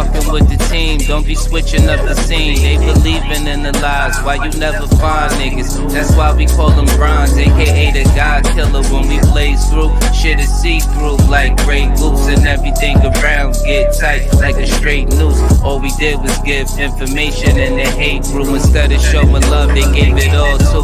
fucking with the team, don't be switching up the scene. They believing in the lies, why you never find niggas? That's why we call them bronze, aka the God killer. When we blaze through, shit is see-through like Grey Goose, and everything around get tight like a straight noose. All we did was give information and the hate grew. Instead of showing love, they gave it all to.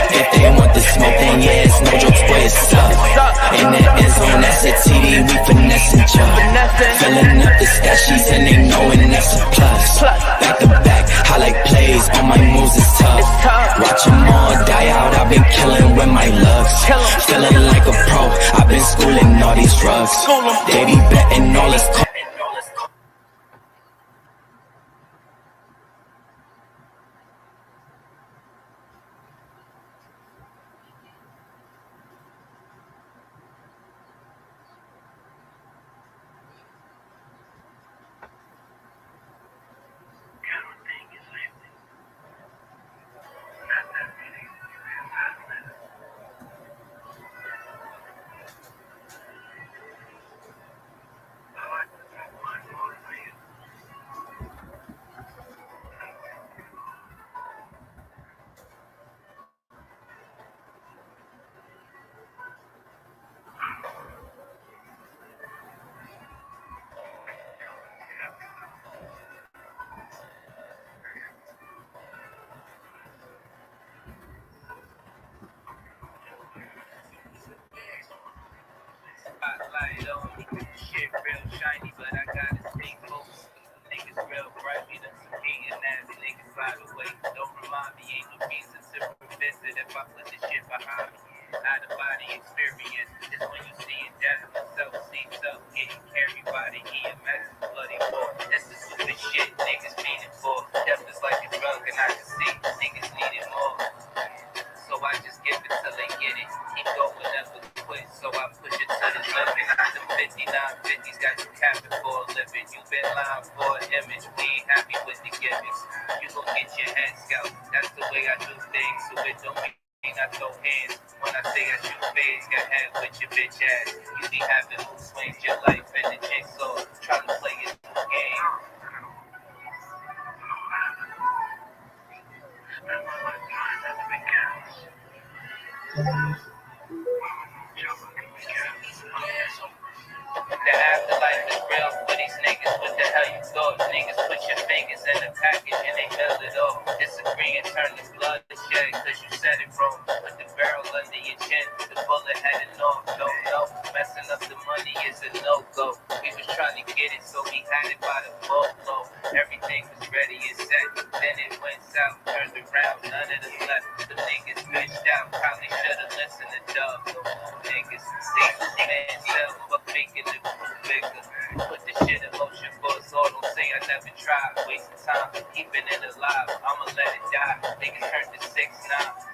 If they want the smoke, then yeah, it's no jokes, boy, it's up. In the end zone, that's a TD, we finessing jump. Filling up the stashes and they knowing that's a plus. Back to back, I like plays, all my moves is tough. Watch them all die out, I've been killing with my looks. Feeling like a pro, I've been schooling all these drugs. They be betting all this. Spotlight on me, shit real shiny, but I gotta stay close. Niggas real bright, we done some hating ass niggas by the way. Don't remind me, ain't no reason to revisit if I put the shit behind me. Out of body experience is when you see it down yourself, seems up, getting carried by the EMS, bloody war. This is stupid shit niggas meaning for. Death is like a drug, and I can see niggas need it more. So I just give it till they get it. Keep going, never quit. So I push it to the limit. The 5950s got you capping for a living. You been lying for an image. We ain't happy with the gimmicks. You gon' get your head scout. That's the way I do things. So it don't mean I throw hands. When I say I shoot fades, got head with your bitch ass. You be having mood swings, your life in the jigsaw. Trying to play it game. The afterlife is real for these niggas. What the hell you thought? Niggas put your fingers in the package and they mail it off. Disagree and turn the blood to shed cause you said it wrong. Put the barrel under your chin, the bullet heading off. No, messing up the money is a no-go. We was trying to get it so we had it by the boatload. Everything was ready and set. Then it went south, turned around, none of the left. The niggas bitched out, probably should've listened to Dub. Niggas see man self, but making the bigger. Put the shit in motion for us all. Don't say I never tried. Wasting time, keeping it alive. I'ma let it die. Niggas turned to 6'9".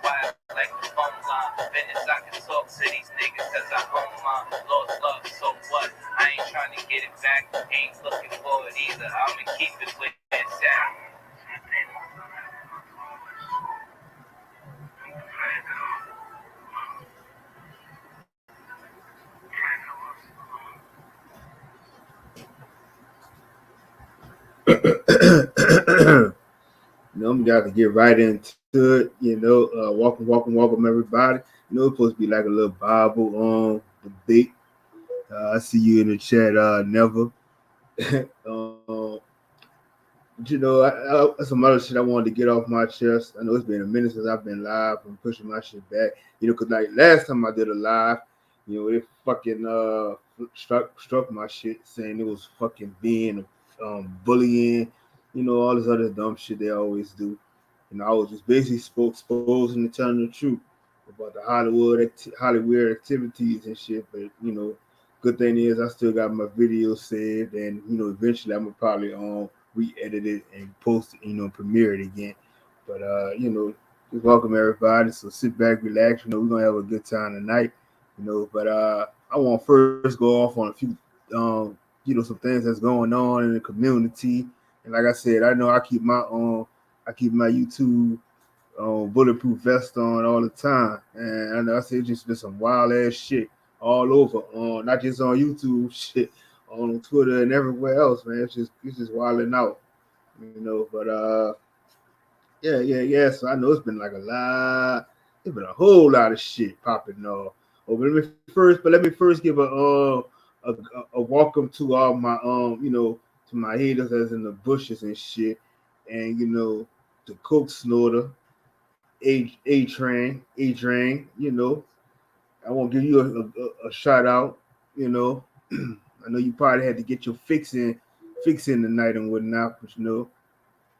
Why like the phone line? Business I can talk to these niggas cause I own mine. Lost love, so what? I ain't trying to get it back. Ain't looking for it either. I'ma keep it with it sound. We got to get right into it. Welcome, everybody. It's supposed to be like a little Bible debate. I see you in the chat, never. Some other shit I wanted to get off my chest. I know it's been a minute since I've been live and pushing my shit back. Because like last time I did a live, You know, they fucking struck my shit saying it was fucking being bullying, you know, all this other dumb shit they always do. You know, I was just basically exposing and telling the truth about the Hollywood activities and shit. But you know, good thing is I still got my video saved, and you know, eventually I'm gonna probably re-edit it and post it, you know, premiere it again. But you know, just welcome everybody. So sit back, relax. You know, we're gonna have a good time tonight. You know, but I want to first go off on a few you know, some things that's going on in the community. And like I said, I know I keep my YouTube bulletproof vest on all the time, and I know I say it's just been some wild ass shit all over, not just on YouTube, shit on Twitter and everywhere else, man. It's just wilding out, you know. But yeah. So I know it's been like a lot. It's been a whole lot of shit popping off. Oh, but let me first give a welcome to all my you know, to my haters that's in the bushes and shit, and you know, the coke snorter, A Train. You know, I won't give you a shout out. You know, I know you probably had to get your fixing tonight and whatnot, but you know,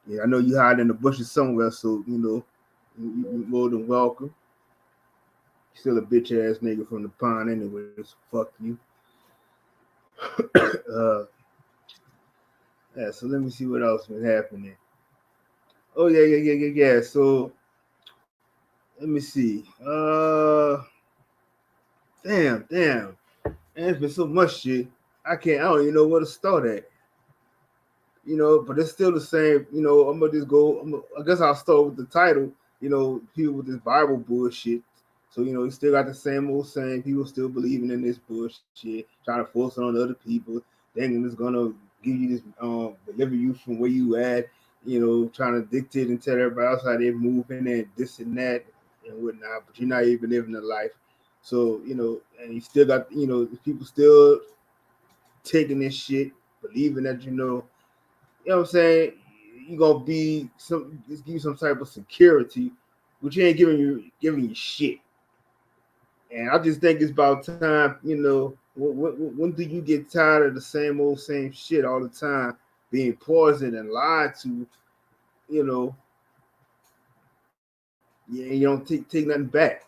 yeah, I know you hide in the bushes somewhere, so you know, you more than welcome. Still a bitch ass nigga from the pond, anyways. Fuck you. uh, yeah. So let me see what else was happening. Oh yeah. So let me see. Damn. Man, there's been so much shit. I don't even know where to start at. You know, but it's still the same. You know, I'm gonna just go. I guess I'll start with the title. You know, people with this Bible bullshit. So you know, you still got the same old saying. People still believing in this bullshit, trying to force it on other people. Thinking it's gonna give you this, deliver you from where you at. You know, trying to dictate and tell everybody else how they're moving and this and that and whatnot. But you're not even living the life. So you know, and you still got, you know, people still taking this shit, believing that, you know what I'm saying, you gonna be some, just give you some type of security, which you ain't giving you shit. And I just think it's about time, you know, when do you get tired of the same shit all the time, being poisoned and lied to, you know, yeah, you don't take nothing back.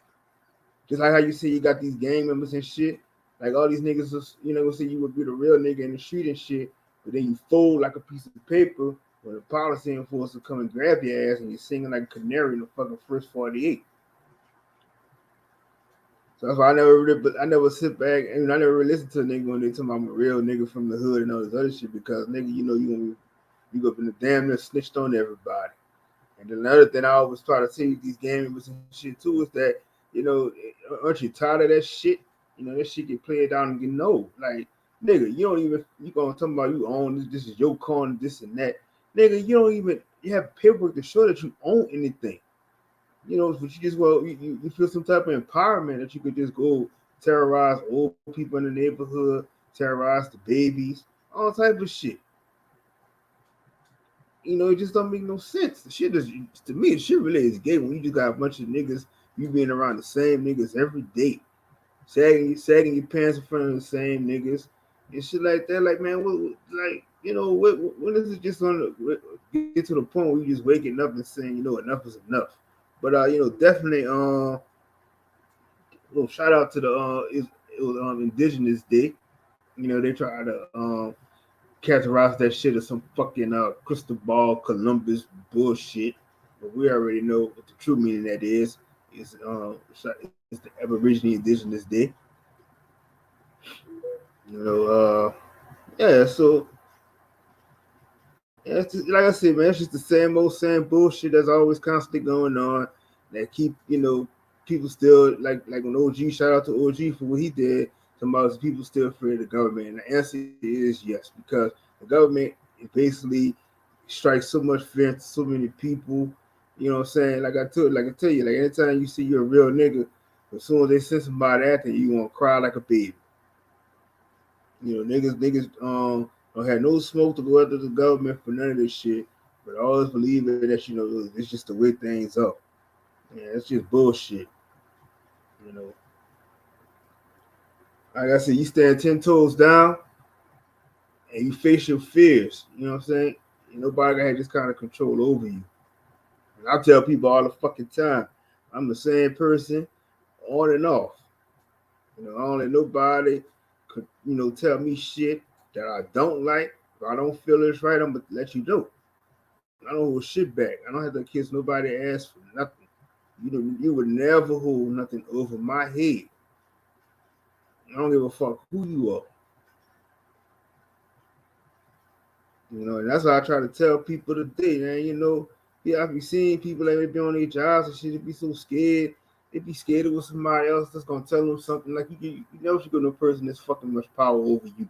Just like how you say you got these gang members and shit, like all these niggas, you know, say you would be the real nigga in the street and shit, but then you fold like a piece of paper when the policy enforcer come and grab your ass and you're singing like a canary in the fucking first 48. So that's why I never sit back and I never really listen to a nigga when they tell me I'm a real nigga from the hood and all this other shit, because nigga, you know, you go up in the damn near snitched on everybody. And then another thing I always try to see with these game members and shit too is that, you know, aren't you tired of that shit? You know, that shit get played down and get no. Like, nigga, you don't even, you gonna talk about you own this is your car and this and that. Nigga, you don't even, you have paperwork to show that you own anything. You know, but you just, well, you feel some type of empowerment that you could just go terrorize old people in the neighborhood, terrorize the babies, all type of shit. You know, it just don't make no sense. The shit is, to me, the shit really is gay when you just got a bunch of niggas, you being around the same niggas every day, sagging your pants in front of the same niggas and shit like that. Like, man, like, you know, when is it just gonna get to the point where you just waking up and saying, you know, enough is enough? But you know, definitely, little shout out to the it was Indigenous Day. You know, they try to characterize that shit as some fucking crystal ball Columbus bullshit, but we already know what the true meaning that is. It's the Aboriginal Indigenous Day. You know, yeah. So yeah, it's just, like I said, man, it's just the same bullshit that's always constantly going on. That keep, you know, people still like when OG, shout out to OG for what he did. Some of people still fear the government, and the answer is yes, because the government is basically strikes so much fear into so many people. You know what I'm saying? Like I tell you, like anytime you see you're a real nigga, as soon as they send somebody after you, you gonna cry like a baby. You know, niggas don't have no smoke to go after the government for none of this shit, but always believing that, you know, it's just the way things are. Yeah, it's just bullshit. You know. Like I said, you stand 10 toes down and you face your fears. You know what I'm saying? Ain't nobody got this kind of control over you. And I tell people all the fucking time, I'm the same person on and off. You know, I don't let nobody could, tell me shit that I don't like. If I don't feel it's right, I'm gonna let you know. I don't hold shit back. I don't have to kiss nobody ass for nothing. You would never hold nothing over my head. I don't give a fuck who you are. And that's why I try to tell people today, man. Yeah, I be seeing people that they be on their jobs and shit, they be so scared. They be scared of somebody else that's gonna tell them something. Like you never should go to a person that's fucking much power over you.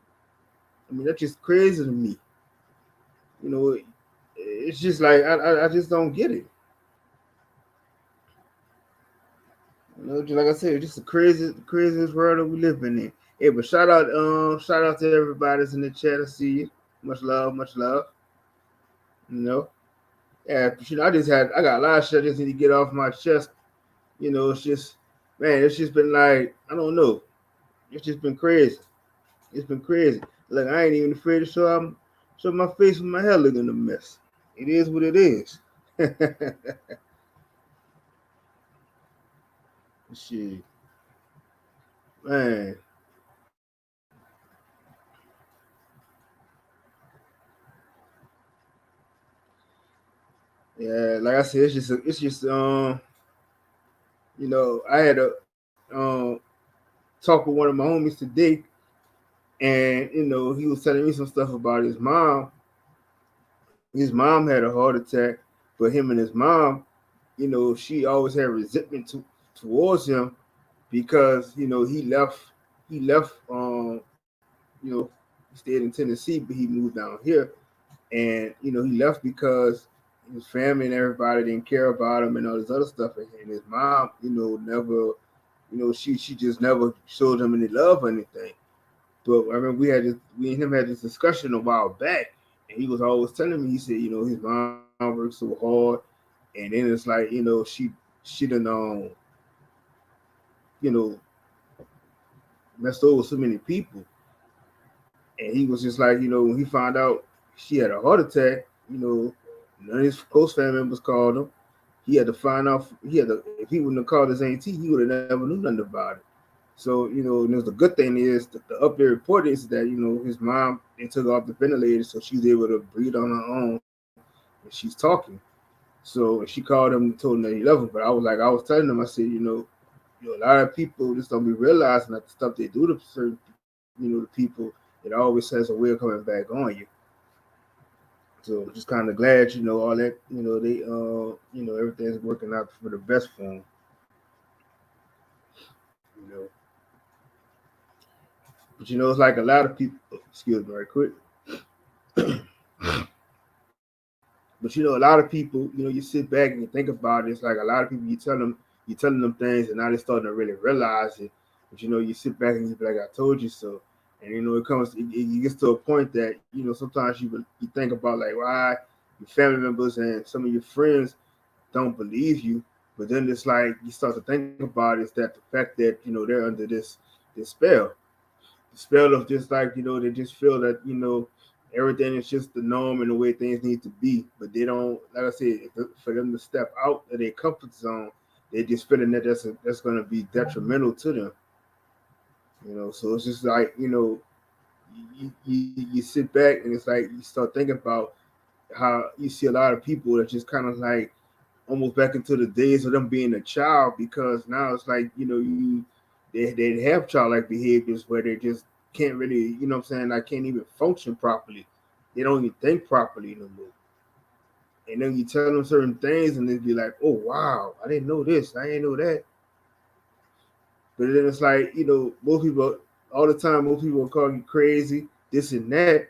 I mean, that's just crazy to me. It's just like I just don't get it. Just like I said, it's just the craziest world that we live in. Hey, but shout out to everybody that's in the chat. I see you. Much love, much love. You know, yeah. But, I got a lot of shit I just need to get off my chest. It's just, man, it's just been like, I don't know. It's just been crazy. It's been crazy. Like I ain't even afraid to show my face with my hair looking a mess. It is what it is. Shit, man. Yeah, like I said, I had a talk with one of my homies today, and he was telling me some stuff about his mom. His mom had a heart attack, but him and his mom, she always had resentment towards him because he left he stayed in Tennessee, but he moved down here, and he left because his family and everybody didn't care about him and all this other stuff, and his mom, never, she just never showed him any love or anything. But I remember we and him had this discussion a while back, and he was always telling me, he said, his mom worked so hard, and then it's like, she done you know, messed over so many people. And he was just like, when he found out she had a heart attack, none of his close family members called him. He had to find out. If he wouldn't have called his auntie, he would have never knew nothing about it. So and the good thing is the update report is that his mom, they took her off the ventilator, so she's able to breathe on her own, and she's talking. So she called him and told him that he loved him. But I was telling him, I said, a lot of people just don't be realizing that the stuff they do to certain, the people, it always has a way of coming back on you. So just kind of glad, all that, they, everything's working out for the best for them. You know, but it's like a lot of people. Excuse me, right quick. But a lot of people, you sit back and you think about it. It's like a lot of people, you're telling them things, and now they're starting to really realize it. But you sit back and you be like, "I told you so." And it gets to a point that sometimes you think about like why your family members and some of your friends don't believe you. But then it's like you start to think about is that the fact that they're under this spell, the spell of just like they just feel that everything is just the norm and the way things need to be. But they don't, like I said, for them to step out of their comfort zone, they're just feeling that that's going to be detrimental to them. So it's just like you sit back and it's like you start thinking about how you see a lot of people that just kind of like almost back into the days of them being a child, because now it's like they have childlike behaviors where they just can't really, what I'm saying, I can't even function properly. They don't even think properly no more. And then you tell them certain things and they'd be like, "Oh wow, I didn't know this, I didn't know that." But then it's like, most people all the time, most people will call you crazy, this and that.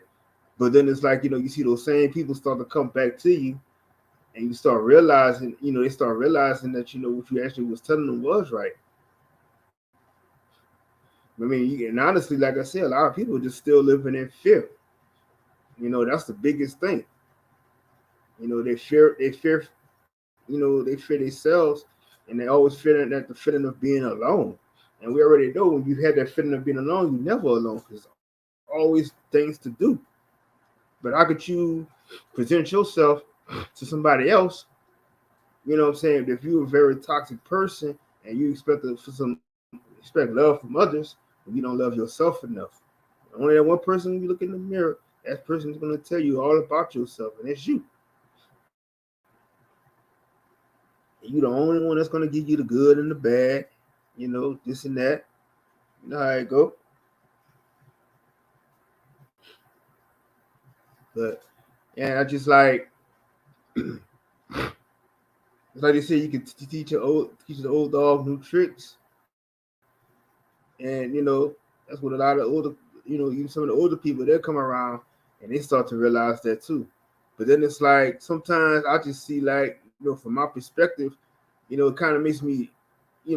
But then it's like, you see those same people start to come back to you, and you start realizing, they start realizing that what you actually was telling them was right. I mean, and honestly, like I said, a lot of people just still living in fear. That's the biggest thing. They fear themselves, and they always feeling that the feeling of being alone. And we already know when you had that feeling of being alone, you're never alone because there's always things to do. But how could you present yourself to somebody else? You know what I'm saying? If you're a very toxic person and you expect love from others, and you don't love yourself enough. Only that one person, when you look in the mirror, that person is going to tell you all about yourself, and it's you. And you're the only one that's going to give you the good and the bad, this and that. You know how it go. But yeah, I just it's like they say, you can teach the old dog new tricks, and that's what a lot of older, even some of the older people, they come around and they start to realize that too. But then it's like sometimes I just see from my perspective, it kind of makes me, a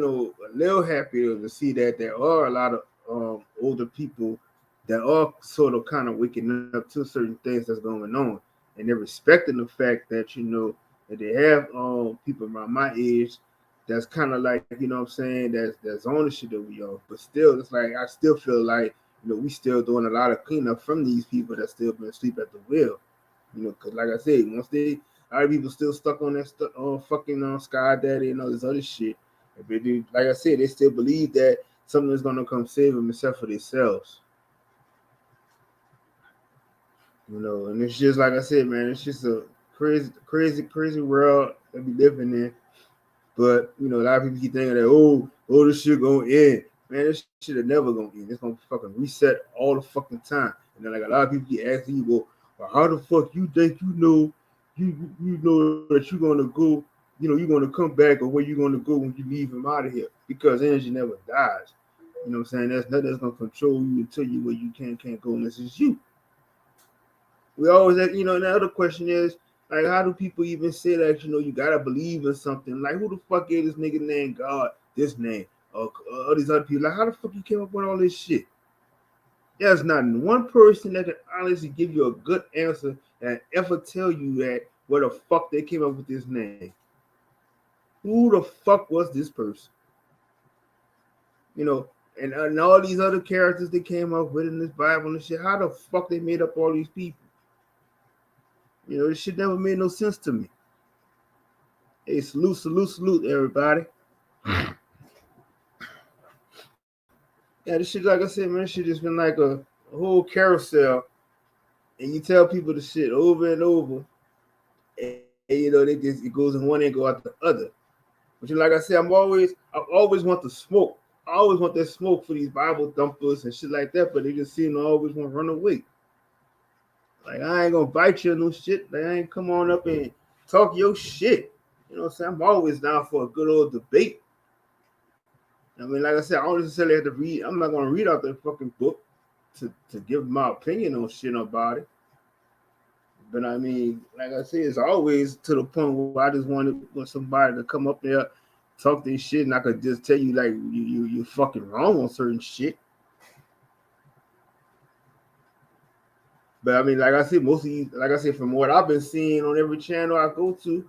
little happier to see that there are a lot of older people that are sort of kind of waking up to certain things that's going on, and they're respecting the fact that that they have people around my age that's kind of like what I'm saying, that's on the shit that we are. But still, it's like I still feel like we still doing a lot of cleanup from these people that still been asleep at the wheel. Because like I said, a lot of people still stuck on that fucking SkyDaddy and all this other shit. But they, like I said, they still believe that something is gonna come save them except for themselves. And it's just like I said, man, it's just a crazy world that we living in. But a lot of people keep thinking that this shit gonna end. Man, this shit is never gonna end. It's gonna fucking reset all the fucking time. And then like a lot of people keep asking you, well, how the fuck you think you know that you're gonna go, you're gonna come back, or where you gonna go when you leave him out of here? Because energy never dies. You know what I'm saying? That's nothing that's gonna control you and tell you where you can't go unless it's you. We always have, and the other question is, like, how do people even say that, you gotta believe in something? Like, who the fuck gave this nigga name God, this name, or all these other people? Like, how the fuck you came up with all this shit? There's not one person that can honestly give you a good answer and ever tell you that where the fuck they came up with this name. Who the fuck was this person? And all these other characters they came up with in this Bible and shit, how the fuck they made up all these people? This shit never made no sense to me. Hey, salute, everybody. Yeah, this shit, like I said, man, this shit just been like a whole carousel. And you tell people the shit over and over. And they just, it goes in one end, go out the other. But like I said, I always want the smoke. I always want that smoke for these Bible thumpers and shit like that, but they just seem to always want to run away. Like, I ain't gonna bite you or no shit. Like, I ain't come on up and talk your shit. You know what I'm saying? I'm always down for a good old debate. I mean, like I said, I don't necessarily have to read. I'm not gonna read out the fucking book to give my opinion on shit about it. But I mean, like I said, it's always to the point where I just want somebody to come up there, talk this shit, and I could just tell you like you're fucking wrong on certain shit. But I mean, like I said, most of you, like I said, from what I've been seeing on every channel I go to,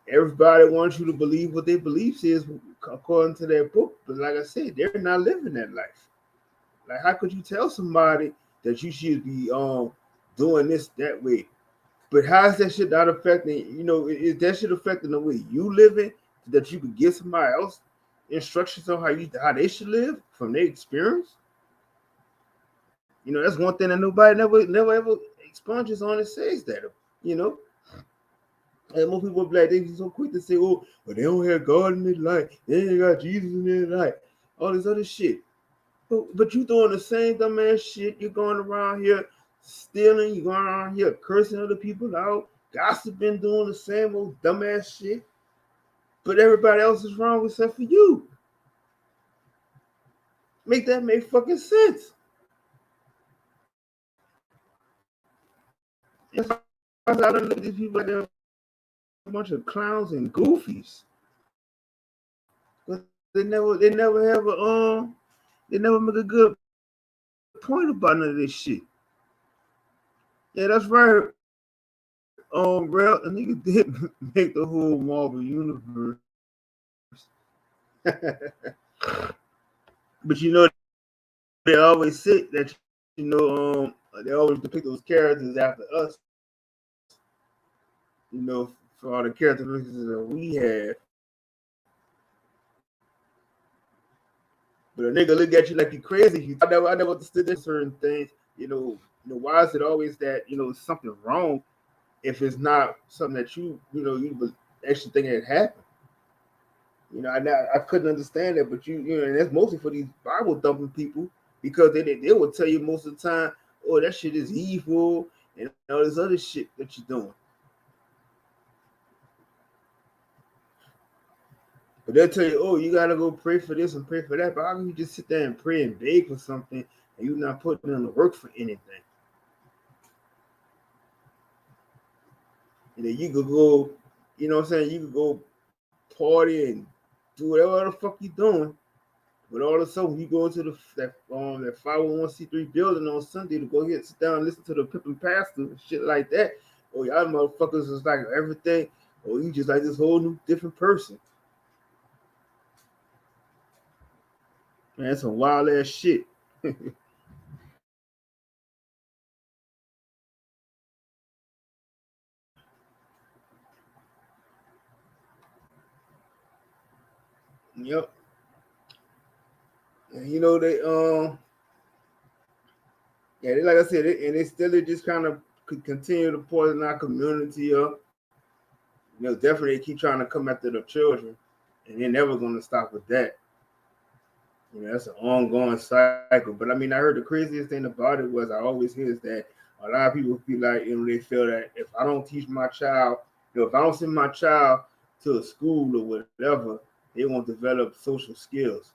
everybody wants you to believe what their beliefs is according to their book. But like I said, they're not living that life. Like, how could you tell somebody that you should be doing this that way? But how is that shit not affecting? Is that shit affecting the way you living, that you could give somebody else instructions on how they should live from their experience? That's one thing that nobody never ever expunges on and says that. And most people be like, they be so quick to say, oh, but they don't have God in their life. They ain't got Jesus in their life. All this other shit. But you doing the same dumbass shit. You're going around here stealing. You're going around here cursing other people out. Gossiping, doing the same old dumbass shit. But everybody else is wrong except for you. Make fucking sense. I don't look at these people like they're a bunch of clowns and goofies. But they never have they never make a good point about none of this shit. Yeah, that's right. Bro, a nigga did make the whole Marvel universe. But they always say that they always depict those characters after us. For all the characteristics that we have. But a nigga look at you like you crazy. I never understood that certain things. Why is it always that something wrong if it's not something that you actually think it happened? I couldn't understand that, but and that's mostly for these Bible thumping people because they will tell you most of the time, oh, that shit is evil and all this other shit that you're doing. But they'll tell you, oh, you gotta go pray for this and pray for that. But how can you just sit there and pray and beg for something and you're not putting in the work for anything? And then you could go, you know what I'm saying? You could go party and do whatever the fuck you doing. But all of a sudden, you go into that 501c3 building on Sunday to go sit down and listen to the pimp pastor and shit like that. Oh, y'all motherfuckers is like everything. Or you just like this whole new different person. Man, that's some wild ass shit. Yep. And they they, like I said, they still just kind of continue to poison our community up. Definitely they keep trying to come after the children, and they're never going to stop with that. That's an ongoing cycle. But I mean, I heard the craziest thing about it was I always hear is that a lot of people feel like they feel that if I don't teach my child, if I don't send my child to a school or whatever, they won't develop social skills.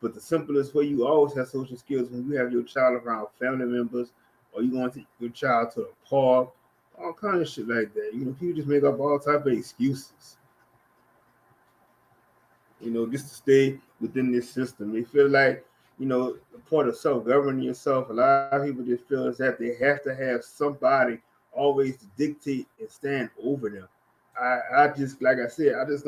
But the simplest way you always have social skills when you have your child around family members, or you want to take your child to a park, all kind of shit like that. People just make up all type of excuses. Just to stay within this system. They feel like, the part of self-governing yourself, a lot of people just feel as that they have to have somebody always to dictate and stand over them. I just, like I said, I just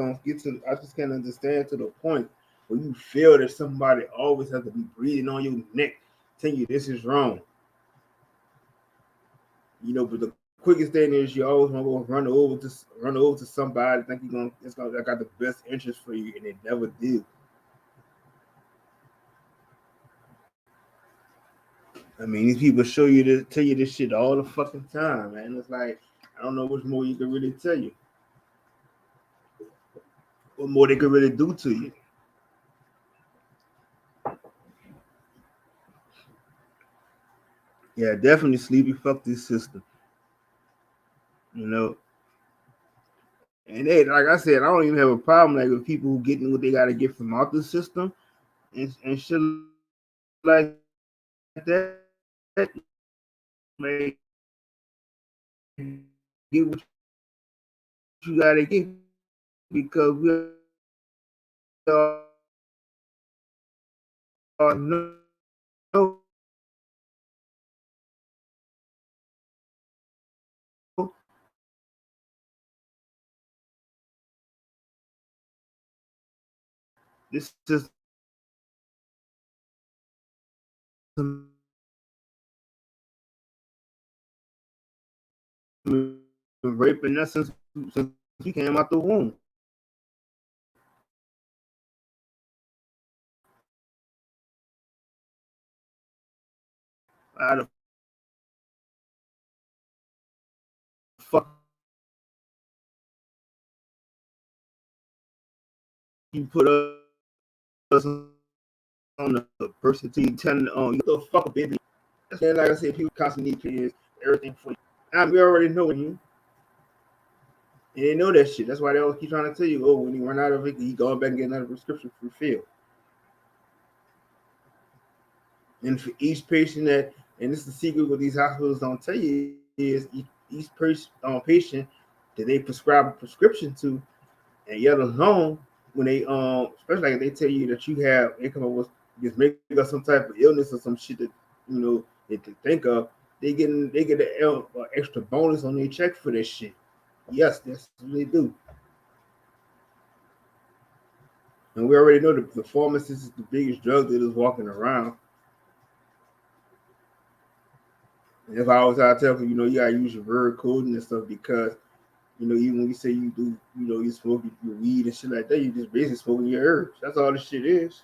can't understand to the point where you feel that somebody always has to be breathing on your neck, telling you this is wrong. But the quickest thing is you always want to go run over to somebody, think I got the best interest for you, and they never do. I mean, these people tell you this shit all the fucking time, man. It's like I don't know which more you can really tell you. What more they could really do to you. Yeah, definitely sleepy. Fuck this system. And like I said, I don't even have a problem like with people who getting what they gotta get from out the system and shit like that. Like, get what you gotta get because we all know this system raping us since we came out the womb. How the fuck you put us on the person telling you the fuck baby? Like I said, people constantly need kids, everything for you. We already know you. And they know that shit. That's why they always keep trying to tell you, oh, when he run out of it, he going back and get another prescription refilled. And for each patient and this is the secret what these hospitals don't tell you is each patient that they prescribe a prescription to, and yet alone when they especially like if they tell you that they come up with just make up some type of illness or some shit that they can think of, they get an extra bonus on their check for this shit. Yes, that's what they do. And we already know the pharmacist is the biggest drug dealers walking around. And if I always try to tell people, you gotta use your word coding and stuff because, even when you say you do, you smoke your weed and shit like that, you just basically smoking your herbs. That's all this shit is.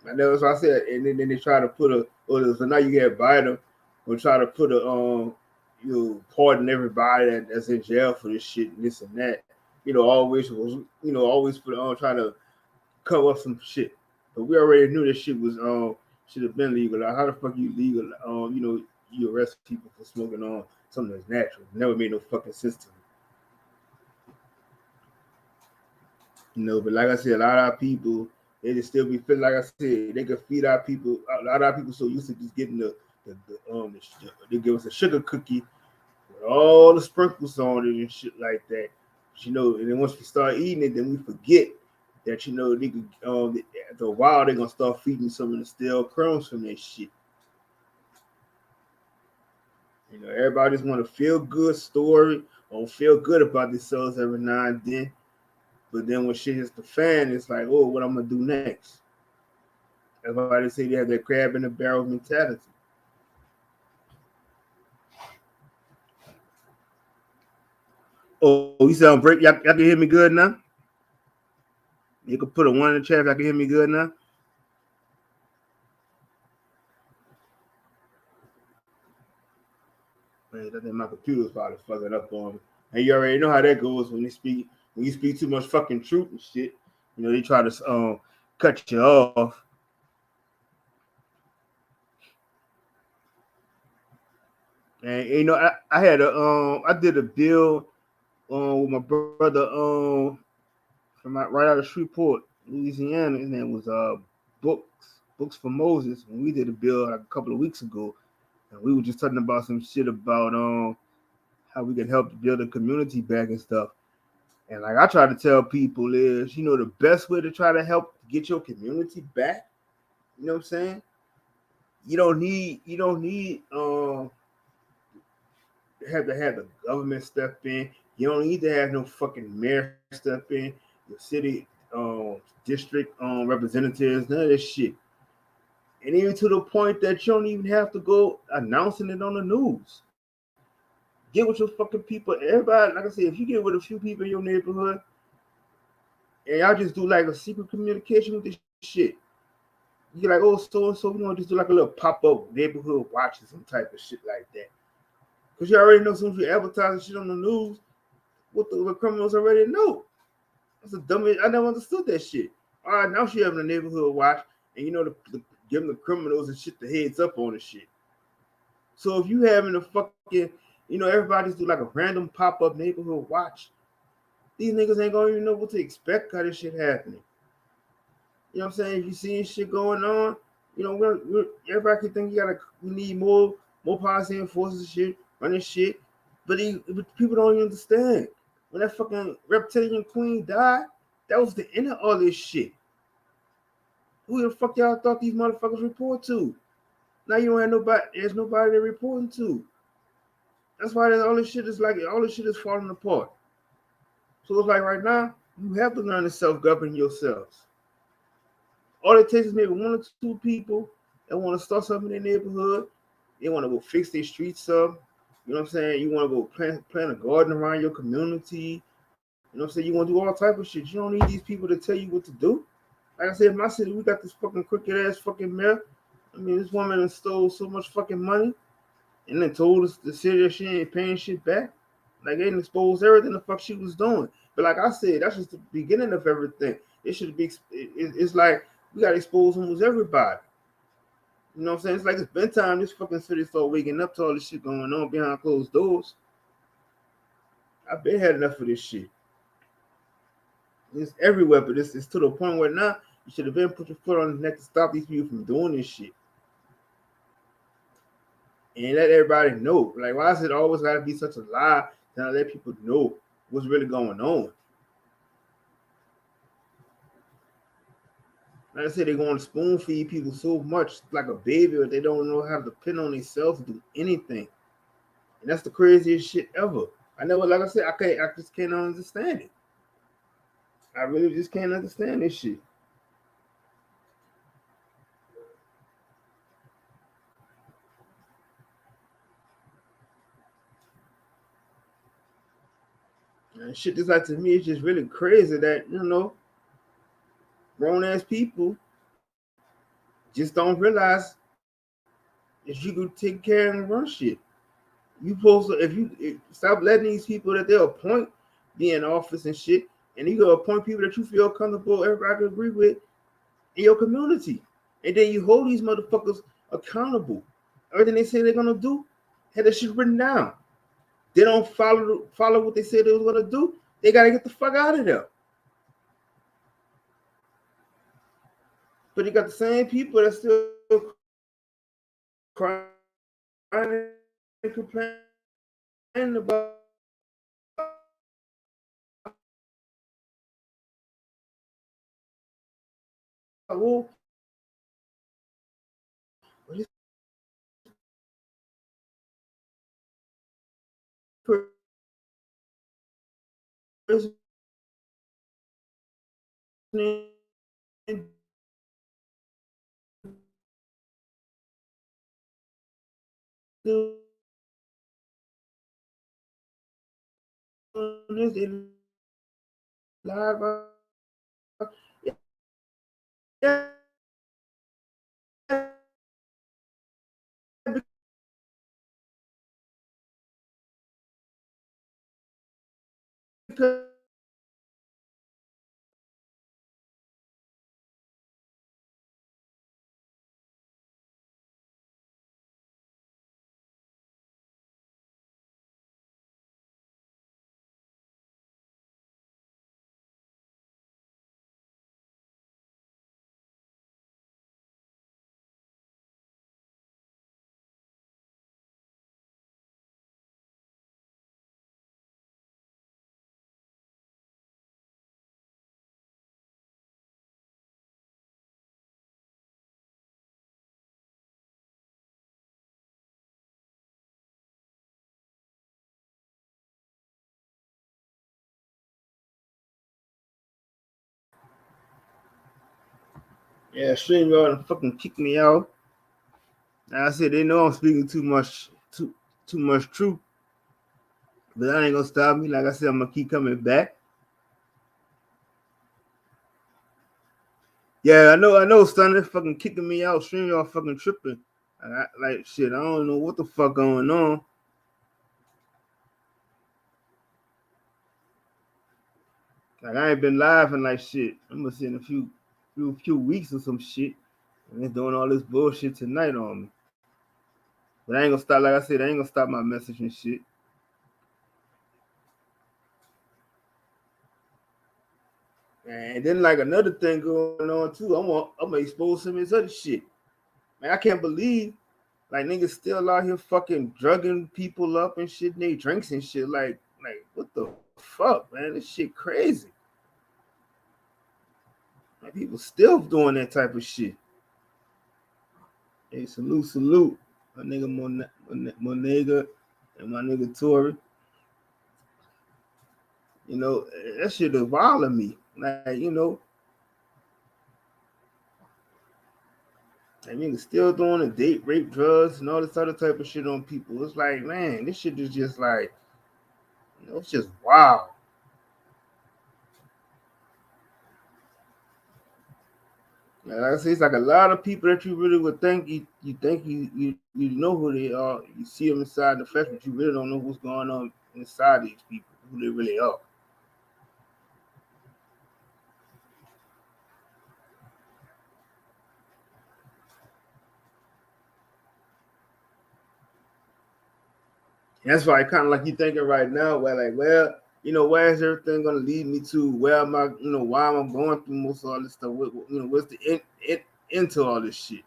And that's what I said. And then they try to put so now you get Biden or try to put pardon everybody that's in jail for this shit and this and that. Always trying to cover up some shit. But we already knew this shit was should have been legal. Like, how the fuck you legal? You arrest people for smoking on something that's natural. Never made no fucking sense to me. But like I said, a lot of our people, they just still be feeling like I said, they could feed our people. A lot of our people so used to just getting they give us a sugar cookie with all the sprinkles on it and shit like that. And then once we start eating it, then we forget that they could after a while they're gonna start feeding some of the stale crumbs from that shit. Everybody just want a feel good story or feel good about themselves every now and then. But then when shit hits the fan, it's like, oh, what I'm gonna do next? Everybody say they have that crab in the barrel mentality. Oh, you sound break. Y'all can hear me good now? You can put a 1 in the chat if y'all can hear me good now. Man, I think my computer's probably fucking up on me. And you already know how that goes when you speak too much fucking truth and shit. They try to cut you off. And I had I did a deal with my brother from right out of Shreveport, Louisiana. His name was Books for Moses. And we did a bill like a couple of weeks ago, and we were just talking about some shit about how we can help build the community back and stuff. And like I try to tell people is, the best way to try to help get your community back. You know what I'm saying? You don't need have to have the government step in. You don't need to have no fucking mayor step in. Your city district representatives, none of this shit. And even to the point that you don't even have to go announcing it on the news. Get with your fucking people. Everybody, like I said, if you get with a few people in your neighborhood and y'all just do like a secret communication with this shit, you're like, oh, so and so, just do like a little pop-up neighborhood watch or some type of shit like that. Because you already know as soon as you advertise shit on the news, what the criminals already know. That's a dumb. I never understood that shit. All right, now she having a neighborhood watch, and giving the criminals and shit the heads up on the shit. So if you having a fucking, everybody's do like a random pop-up neighborhood watch, these niggas ain't gonna even know what to expect how this shit happening. You know what I'm saying? If you seeing shit going on, everybody can think we need more policy enforcers shit, running shit, but people don't even understand. When that fucking reptilian queen died, that was the end of all this shit. Who the fuck y'all thought these motherfuckers report to? Now you don't have nobody. There's nobody they're reporting to. That's why all this shit is falling apart. So it's like right now, you have to learn to self-govern yourselves. All it takes is maybe 1 or 2 people that want to start something in their neighborhood. They want to go fix their streets up. You know what I'm saying? You want to go plant a garden around your community. You know what I'm saying? You want to do all type of shit. You don't need these people to tell you what to do. Like I said, in my city, we got this fucking crooked ass fucking mayor. I mean, this woman has stole so much fucking money and then told us the city that she ain't paying shit back. Like, they didn't expose everything the fuck she was doing. But like I said, that's just the beginning of everything. It should be, it's like we got to expose almost everybody. You know what I'm saying? It's like it's been time this fucking city start waking up to all this shit going on behind closed doors. I've been had enough of this shit. It's everywhere, but it's to the point where now you should have been put your foot on the neck to stop these people from doing this shit. And let everybody know. Like, why is it always got to be such a lie to not let people know what's really going on? Like I said, they're going to spoon feed people so much like a baby, or they don't know how to depend on themselves to do anything. And that's the craziest shit ever. I never, like I said, I just can't understand it. I really just can't understand this shit. And shit just like to me, it's just really crazy that, grown ass people just don't realize that you can take care and run shit. You supposed to, if stop letting these people that they'll appoint be in office and shit, and you go appoint people that you feel comfortable, everybody can agree with in your community, and then you hold these motherfuckers accountable. Everything they say they're gonna do, had that shit written down. They don't follow what they said they was gonna do. They gotta get the fuck out of there. But you got the same people that still crying and complaining about well, his person doing this, they live. Yeah, because yeah, StreamYard and fucking kick me out. Like I said, they know I'm speaking too much truth, but that ain't gonna stop me. Like I said, I'm gonna keep coming back. Yeah, I know, son. They're fucking kicking me out. StreamYard fucking tripping. Like shit, I don't know what the fuck going on. Like I ain't been live in like shit. I'm gonna see in a few weeks or some shit. And they're doing all this bullshit tonight on me. But I ain't gonna stop. Like I said, I ain't gonna stop my message and shit. And then like another thing going on too. I'm gonna expose some of this other shit. Man, I can't believe like niggas still out here fucking drugging people up and shit in their drinks and shit. Like what the fuck, man? This shit crazy. Like people still doing that type of shit. Hey, salute. My nigga Monega and my nigga Tory. You know, that shit is wilding me. Like, I mean, still doing the date, rape, drugs, and all this other type of shit on people. It's like, man, this shit is just like, it's just wild. Like I say, it's like a lot of people that you really would think you think you know who they are. You see them inside the flesh, but you really don't know what's going on inside these people, who they really are. And that's why kind of like you thinking right now, well, where is everything gonna lead me to? Where am I? Why am I going through most of all this stuff? What's the into all this shit?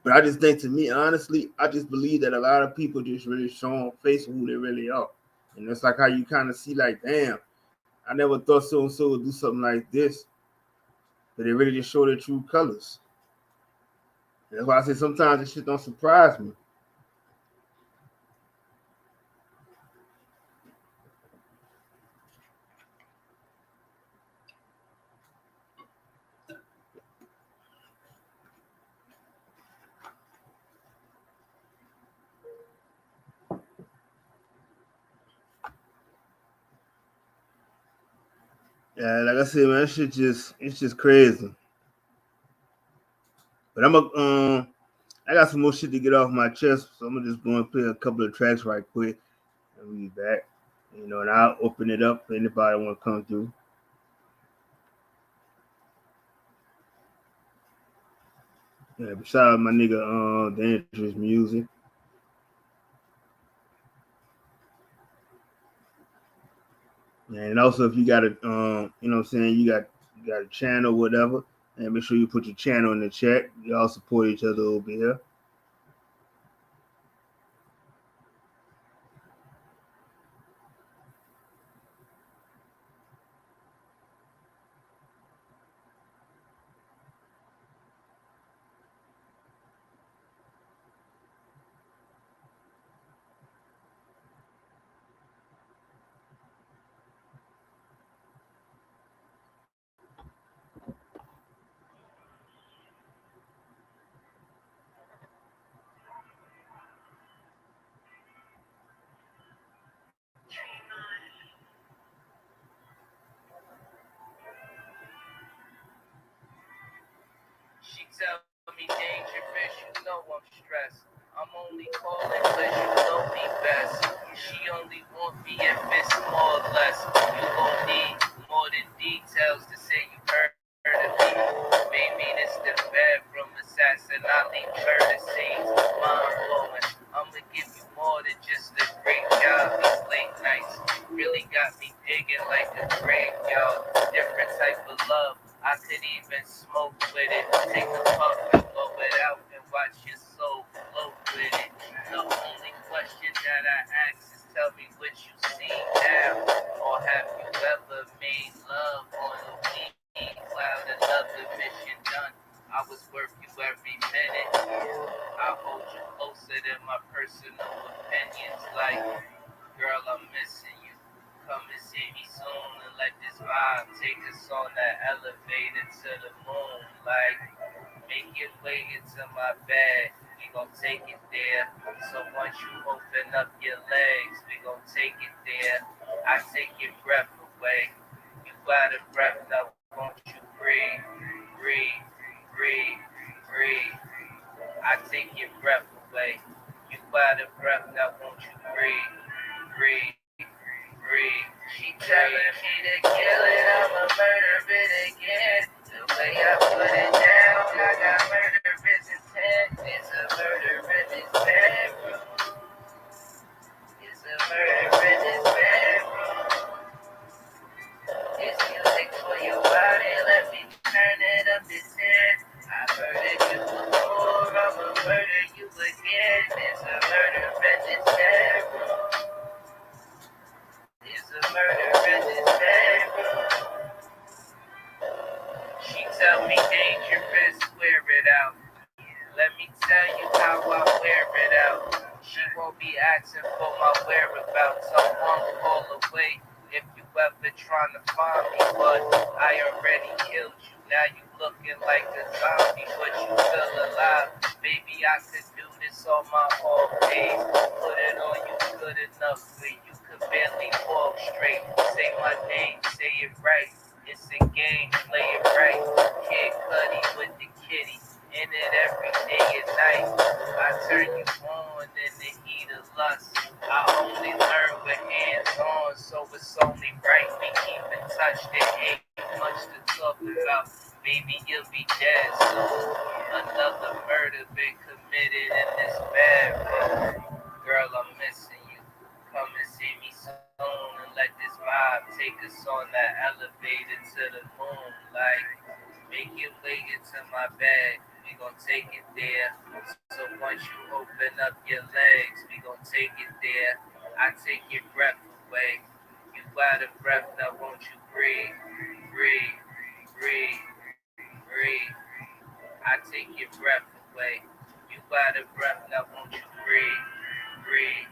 But I just think, to me, honestly, I just believe that a lot of people just really showing face of who they really are. And it's like how you kind of see, like, damn, I never thought so and so would do something like this. But they really just show their true colors. And that's why I say sometimes this shit don't surprise me. Yeah, like I said, man, it's just crazy. But I got some more shit to get off my chest, so I'm gonna just go and play a couple of tracks right quick, and we'll be back. And I'll open it up for anybody want to come through. Yeah, besides my nigga, Dangerous Music. And also, if you got a, what I'm saying, you got a channel, whatever, and make sure you put your channel in the chat. We all support each other over here. She tell me dangerous, you know I'm stressed. I'm only calling cause you know me best. She only want me if it's more or less. You gon' need more than details to say you heard of me. Maybe this the bedroom assassin, I leave murder scenes. Mind blowing, I'ma give you more than just a great job. These late nights really got me digging like a graveyard. Different type of love. I could even smoke with it. Take a puff and blow it out and watch your soul float with it. The only question that I ask is tell me what you see now. Or have you ever made love on a weed cloud? Another mission done. I was worth you every minute. I hold you closer than my personal opinions. Like, girl, I'm missing you. Come and see me soon and let this vibe take us on that elevator to the moon. Like, make your way into my bed, we gon' take it there. So once you open up your legs, we gon' take it there. I take your breath away. You got a breath, now won't you breathe, breathe, breathe, breathe. I take your breath away. You got a breath, now won't you breathe, breathe. She telling me to kill it, I'ma murder it again. The way I put it down, I got murderous intent. It's a murder in this bedroom. It's a murder in this bedroom. It's music for your body, let me turn it up to 10. I murdered you before, I'ma murder you again. It's a murder in this bedroom. It's a murder in this bedroom. She tell me dangerous, wear it out. Let me tell you how I wear it out. She won't be asking for my whereabouts. I'm one call away if you ever trying to find me. But I already killed you. Now you looking like a zombie, but you still alive. Baby, I could do this on my off days. Put it on you good enough where you could barely walk straight. Say my name, say it right. It's a game, play it right. Kid Cudi with the kitty. In it every day and night. I turn you on in the heat of lust. I only learn with hands on, so it's only right we keep in touch. There ain't much to talk about. Baby, you'll be dead soon. Another murder been committed in this bedroom. Girl, I'm missing you. Come and see me soon and let this vibe take us on that elevator to the moon. Like, make your way into my bed. We gon' take it there. So once you open up your legs, we gon' take it there. I take your breath away. You got a breath, now won't you breathe, breathe, breathe, breathe. I take your breath away. You got a breath, now won't you breathe, breathe,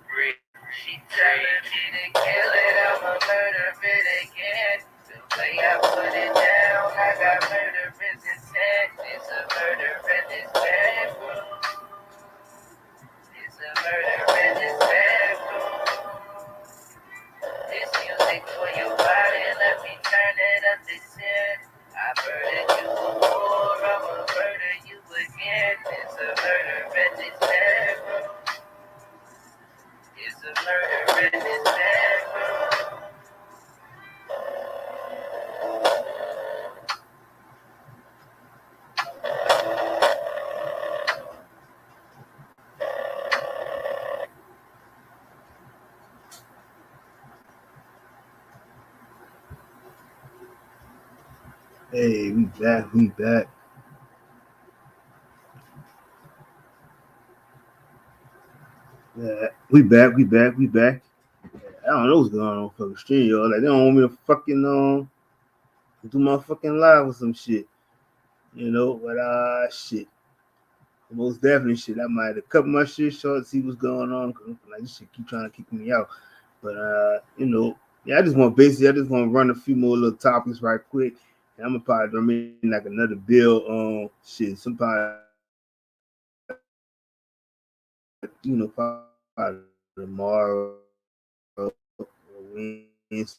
breathe. She telling me to kill it, I'ma murder it again. The way I put it down, I got murderous intent. It's a murder in this bedroom. It's a murder in this bedroom. This music for your body. let me turn it up to 10. I murdered you before, I'ma murder you again. It's a murder at this bedroom. It's a murder at this bedroom. Hey, we back. Yeah, we back. I don't know what's going on for the stream, y'all. Like they don't want me to fucking do my fucking live or some shit, you know. But shit, most definitely shit. I might have cut my shit short, see what's going on. Like this shit keep trying to kick me out, but you know, yeah. I just want to run a few more little topics right quick. And I'm gonna probably remain like another bill shit. Somebody, you know, probably tomorrow or Wednesday.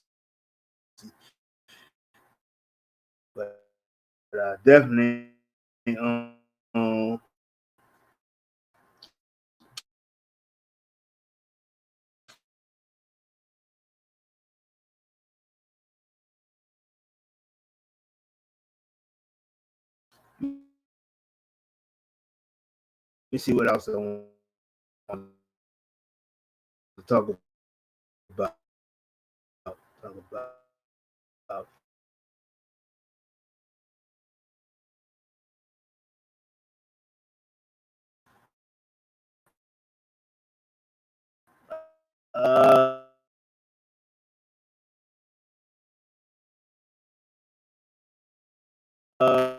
But definitely let me see what else I want to talk about. Talk about. Uh, uh,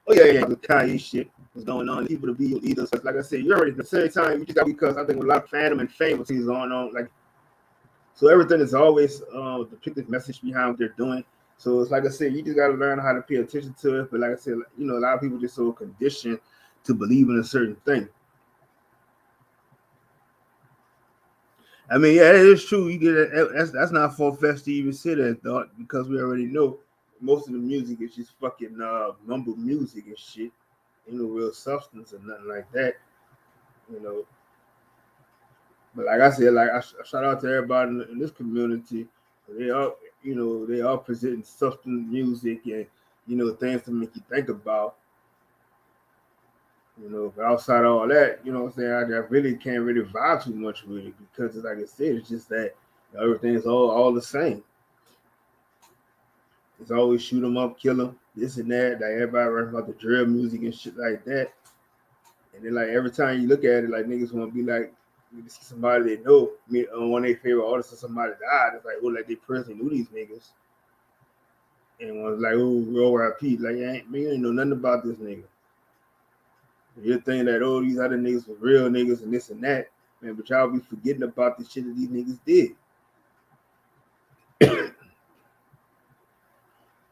oh yeah, the Kanye shit was going on. People to be either, like I said, you already at the same time. You just got because I think a lot of fandom and famous is going on. Like so, everything is always the picture message behind what they're doing. So it's like I said, you just got to learn how to pay attention to it. But like I said, you know, a lot of people just so conditioned to believe in a certain thing. I mean, yeah, it is true. You get it. That's not far fetched to even say that thought because we already know most of the music is just fucking mumble music and shit. Ain't no real substance or nothing like that, you know. But like I said, like I shout out to everybody in this community. They all, you know, they all presenting substance music and you know things to make you think about. You know, but outside of all that, you know what I'm saying, I really can't really vibe too much with it because, like I said, it's just that everything's all the same. It's always shoot 'em up, kill 'em, this and that. Like everybody rapping about the drill music and shit like that. And then like every time you look at it, like niggas want to be like, you see somebody they know, me one of their favorite artists or somebody died. It's like, oh, like they personally knew these niggas. And one's like, oh, R.I.P. Like, you ain't know nothing about this nigga. You're thinking that, oh, these other niggas were real niggas and this and that. Man, but y'all be forgetting about the shit that these niggas did.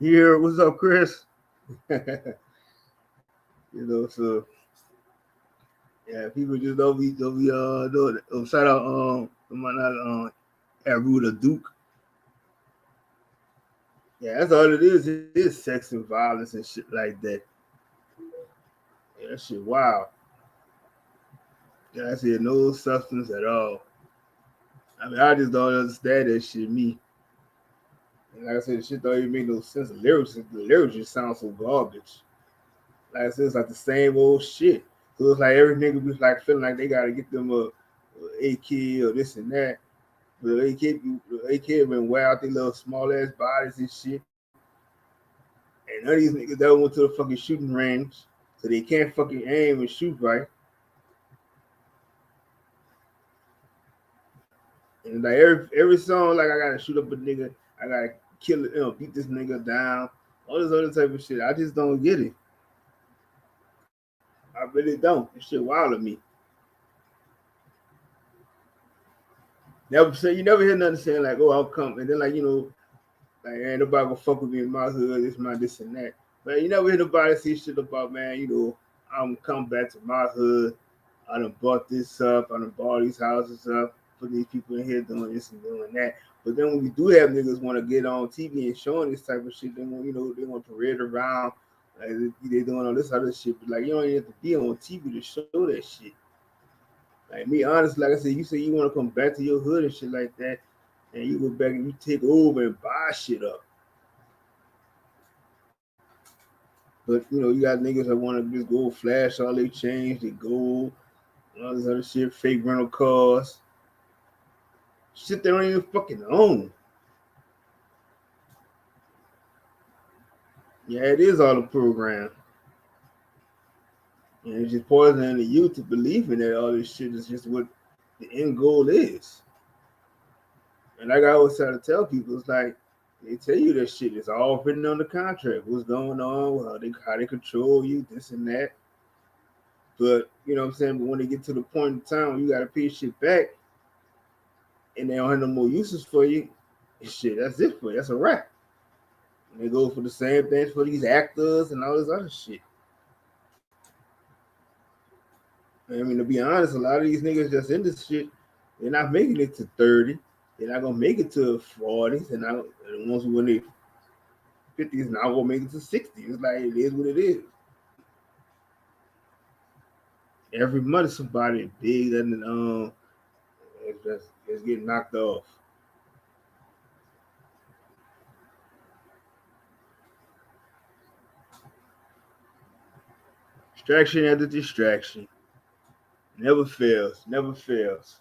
Here, what's up, Chris? You know, so yeah, people just don't be doing it. Shout out not Aruda Duke. Yeah, that's all it is. It is sex and violence and shit like that. Yeah, that shit wild. Yeah, I said no substance at all. I mean, I just don't understand that shit, me. And like I said, the shit don't even make no sense. The lyrics just sound so garbage. Like I said, it's like the same old shit. So it's like every nigga be like feeling like they gotta get them a AK or this and that. But the AK been wear out their little small ass bodies and shit. And none of these niggas ever went to the fucking shooting range. So they can't fucking aim and shoot right. And like every song, like I gotta shoot up a nigga, I gotta kill it, beat this nigga down, all this other type of shit. I just don't get it. I really don't. This shit wild to me. Never say you never hear nothing saying like, oh, I'll come, and then like like ain't nobody gonna fuck with me in my hood, this my this and that. But you never hear nobody say shit about man, I'm gonna come back to my hood. I done bought this up, I done bought these houses up. put these people in here doing this and doing that. But then when we do have niggas want to get on TV and showing this type of shit, they want, they want to parade around like they doing all this other shit. But like, you don't even have to be on TV to show that shit. Like me, honestly, like I said, you say you want to come back to your hood and shit like that, and you go back and you take over and buy shit up. But you got niggas that want to just go flash all they change, they gold, all this other shit, fake rental cars, shit they don't even fucking own. Yeah, it is all a program. And it's just poisoning the youth to believing that all this shit is just what the end goal is. And like I always try to tell people, it's like they tell you that shit is all written on the contract. What's going on, how they control you, this and that. But you know what I'm saying? But when they get to the point in time when you gotta pay shit back and they don't have no more uses for you, shit, that's it for you. That's a wrap. And they go for the same things for these actors and all this other shit. I mean, to be honest, a lot of these niggas just in this shit, they're not making it to 30. They're not gonna make it to 40s, and the ones who in their 50s now gonna make it to 60. It's like it is what it is. Every month somebody big and it's getting knocked off. Distraction after distraction. Never fails. Never fails.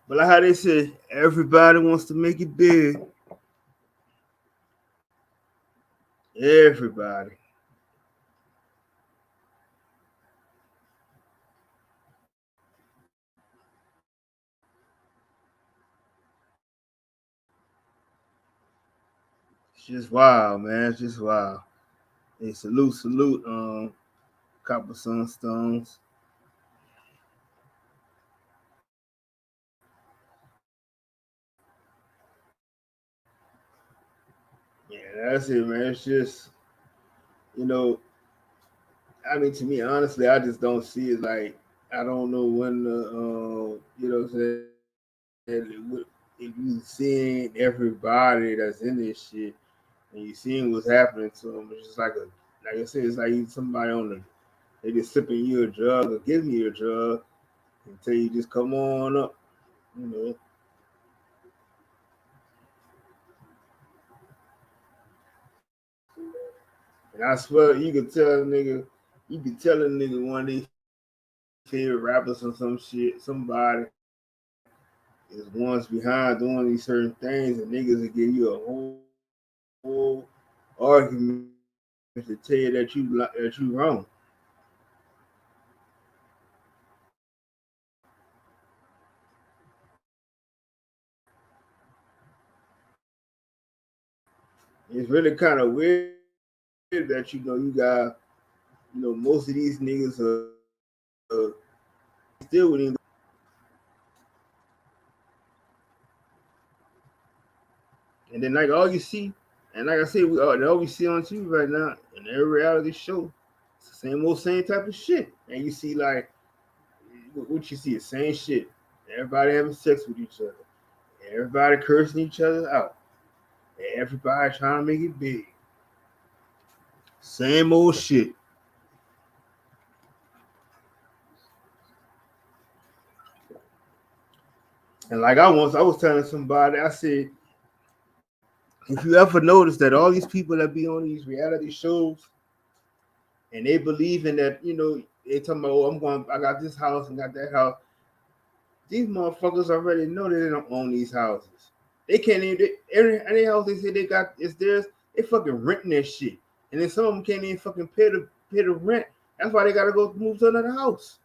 But like how they say, everybody wants to make it big. Everybody. It's just wild, man. It's just wild. Hey, salute, Copper Sunstones. Yeah, that's it, man. It's just, I mean, to me, honestly, I just don't see it like, I don't know when what I'm saying, if you seeing everybody that's in this shit and you seeing what's happening to them, it's just like I said, it's like somebody they just slipping you a drug or giving you a drug until you just come on up, And I swear you could tell a nigga, you be telling a nigga one of their favorite rappers or some shit, somebody is once behind doing these certain things, and niggas will give you a whole argument to tell you that you wrong. It's really kind of weird that you got most of these niggas are still with him. And then like all you see, and like I said, all we see on TV right now in every reality show, it's the same type of shit. And you see like what you see, the same shit. Everybody having sex with each other. Everybody cursing each other out. Everybody trying to make it big. Same old shit. And like I was telling somebody, I said, if you ever notice that all these people that be on these reality shows and they believe in that, they talking about, I got this house and got that house. These motherfuckers already know that they don't own these houses. They can't even, any house they say they got is theirs, they fucking renting that shit. And then some of them can't even fucking pay the rent. That's why they gotta go move to another house.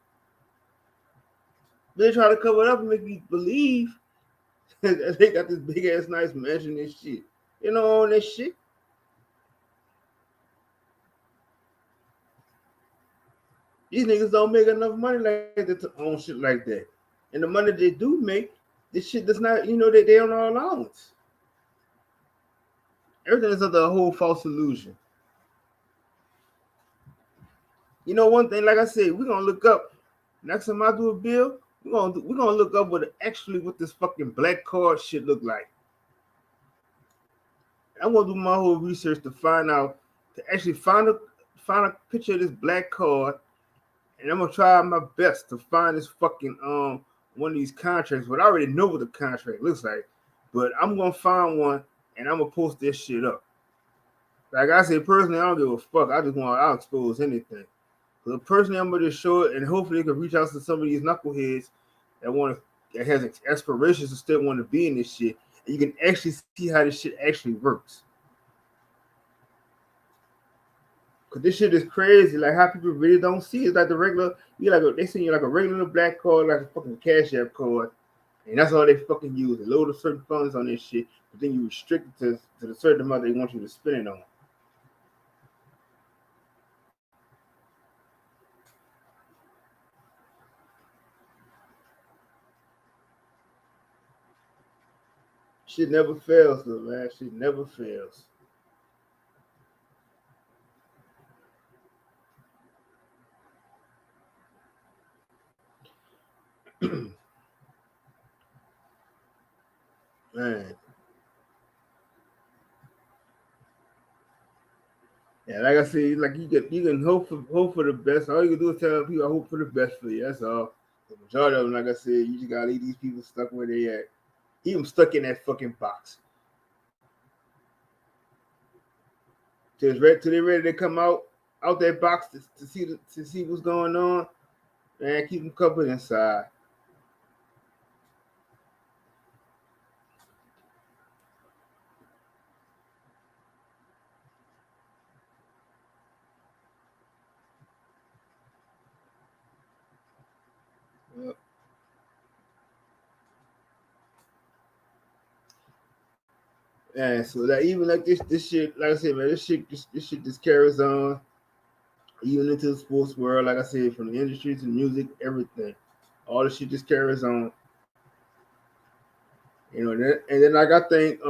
They try to cover it up and make you believe that they got this big ass nice mansion and shit. They don't own that shit. These niggas don't make enough money like that to own shit like that. And the money they do make, this shit does not, they on all allowance. Everything is under a whole false illusion. You know, one thing, like I said, we're gonna look up next time I do a bill. We're gonna look up what this fucking black card shit look like. I'm gonna do my whole research to find out to actually find a picture of this black card, and I'm gonna try my best to find this fucking one of these contracts. But I already know what the contract looks like. But I'm gonna find one and I'm gonna post this shit up. Like I said, personally, I don't give a fuck. I'll expose anything. But personally, I'm gonna just show it, and hopefully, it can reach out to some of these knuckleheads that has aspirations to still want to be in this shit, and you can actually see how this shit actually works. Cause this shit is crazy. Like how people really don't see it. It's like the regular, they send you like a regular black card, like a fucking Cash App card, and that's all they fucking use. They load of certain funds on this shit, but then you restrict it to the certain amount they want you to spend it on. Shit never fails, though, man. Shit never fails. Man. Yeah, like I said, like you can hope for the best. All you can do is tell people I hope for the best for you. That's all. The majority of them, like I said, you just gotta leave these people stuck where they at. Keep them stuck in that fucking box. Till they ready to come out that box to see what's going on. Man, keep them covered inside. Yep. And so that even like this shit, like I said, man, this shit just carries on even into the sports world. Like I said, from the industry to music, everything, all the shit just carries on. You know, and then like I think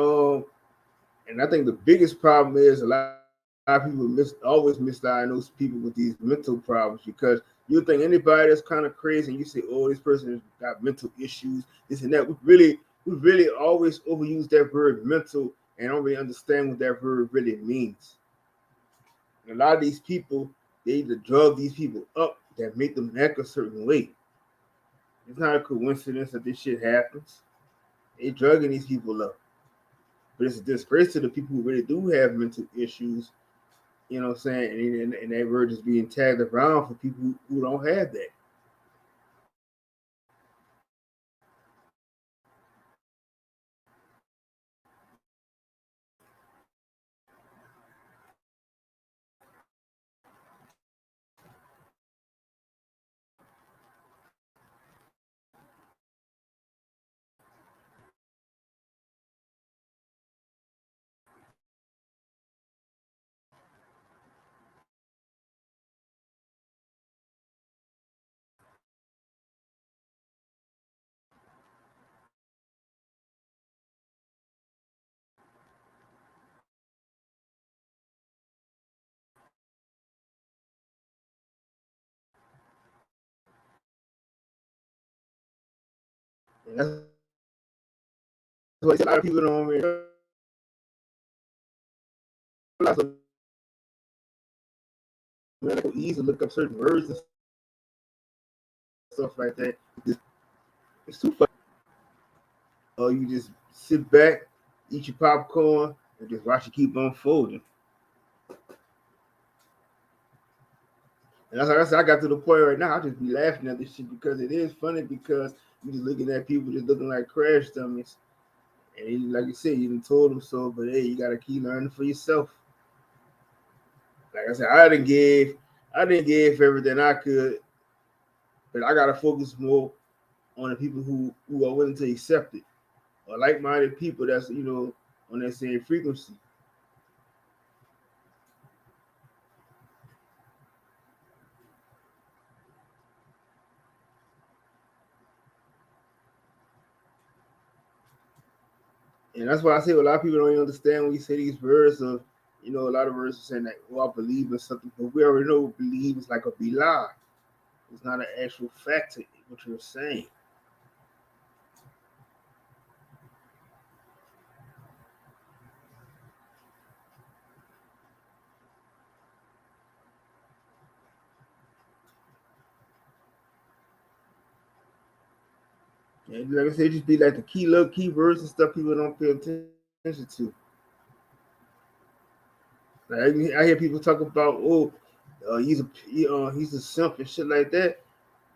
the biggest problem is a lot of people always misdiagnose people with these mental problems because you think anybody that's kind of crazy and you say, oh, this person has got mental issues, this and that. We really always overuse that word mental and don't really understand what that word really means. And a lot of these people, they either drug these people up that make them act a certain way. It's not a coincidence that this shit happens. They drugging these people up. But it's a disgrace to the people who really do have mental issues, you know what I'm saying? And that word is being tagged around for people who don't have that. And that's what a lot of people don't realize. Like, it's easy to look up certain words and stuff like that. It's too funny. Or you just sit back, eat your popcorn, and just watch it keep unfolding. And that's like I said, I got to the point right now, I just be laughing at this shit because it is funny because you just looking at people just looking like crash dummies. And like you said, you done told them so, but hey, you gotta keep learning for yourself. Like I said, I didn't give everything I could, but I gotta focus more on the people who are willing to accept it, or like-minded people that's on that same frequency. And that's why I say a lot of people don't even understand when you say these words of, you know, a lot of words are saying that, oh, I believe in something, but we already know believe is like a believe. It's not an actual fact to what you're saying. And like I said, just be like the key words and stuff people don't pay attention to. Like I hear people talk about, oh, he's a simp and shit like that.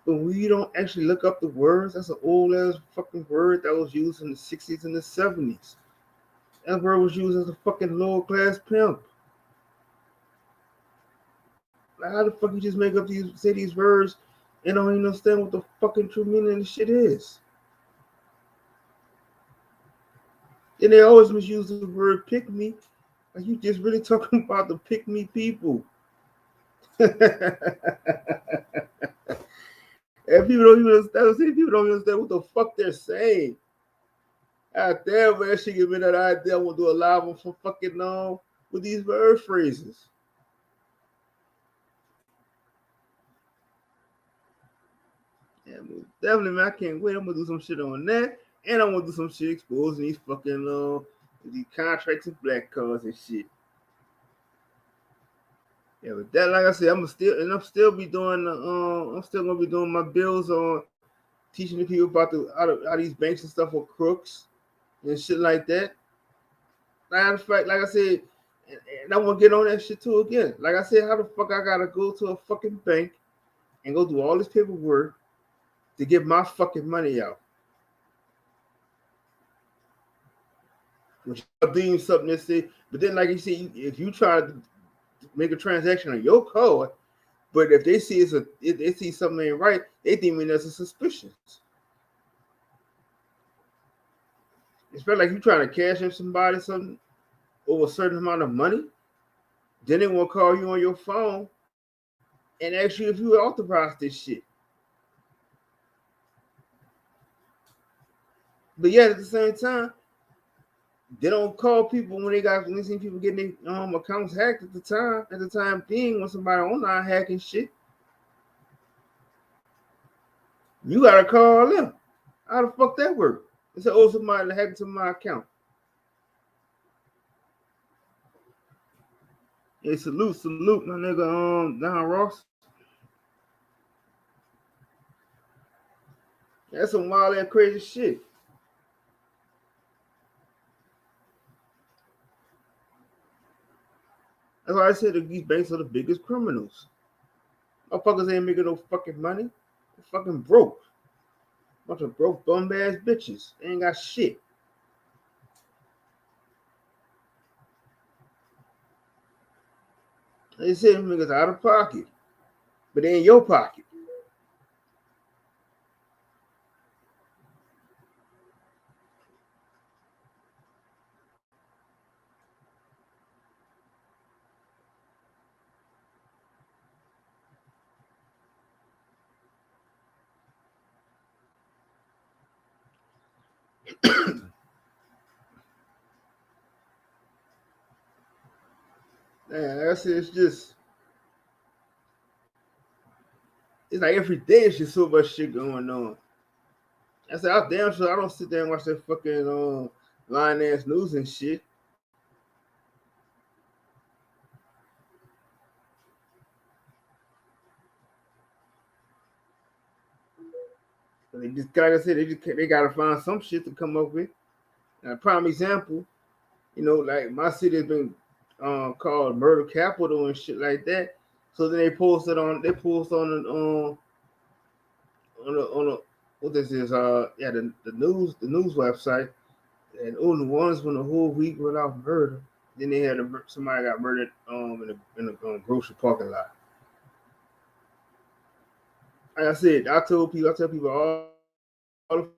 But we don't actually look up the words. That's an old ass fucking word that was used in the 60s and the 70s. That word was used as a fucking lower class pimp. Like how the fuck you just make up these words and don't even understand what the fucking true meaning of the shit is? And they always misuse the word pick me. Like you just really talking about the pick me people. And people don't even understand. People don't even understand what the fuck they're saying. Out there, man, she give me that idea. I want to do a live one for fucking with these word phrases. Yeah, definitely, man. I can't wait. I'm gonna do some shit on that, and I'm gonna do some shit exposing these fucking these contracts and black cards and shit. Yeah, but that, like I said, I'm still be doing I'm still gonna be doing my bills on teaching the people about how these banks and stuff are crooks and shit like that. Matter of fact, like I said, and I want to get on that shit too again. Like I said, how the fuck I gotta go to a fucking bank and go do all this paperwork to get my fucking money out? Which I deem something that say, but then like you see, if you try to make a transaction on your card, but if they see if they see something ain't right, they deem it as a suspicion. Especially like you trying to cash in somebody something over a certain amount of money, then they will call you on your phone and ask you if you authorized this shit. But yet at the same time, they don't call people when they see people getting their accounts hacked at the time being when somebody online hacking shit. You gotta call them. How the fuck that work? They say, oh, somebody hacked into my account. Hey, salute, my nigga, Don Ross. That's some wild and crazy shit. That's why I said that these banks are the biggest criminals. Motherfuckers ain't making no fucking money. They're fucking broke. Bunch of broke bum ass bitches. They ain't got shit. They say them niggas out of pocket, but they in your pocket. Man, like I said, it's like every day it's just so much shit going on. I said, I'm damn sure I don't sit there and watch that fucking lying ass news and shit. They just, like I said, they gotta find some shit to come up with. And a prime example, like my city has been called murder capital and shit like that. So then they post on the what this is the news website, and New Orleans went a whole week without murder. Then they had somebody got murdered in a grocery parking lot. Like I said, I tell people all the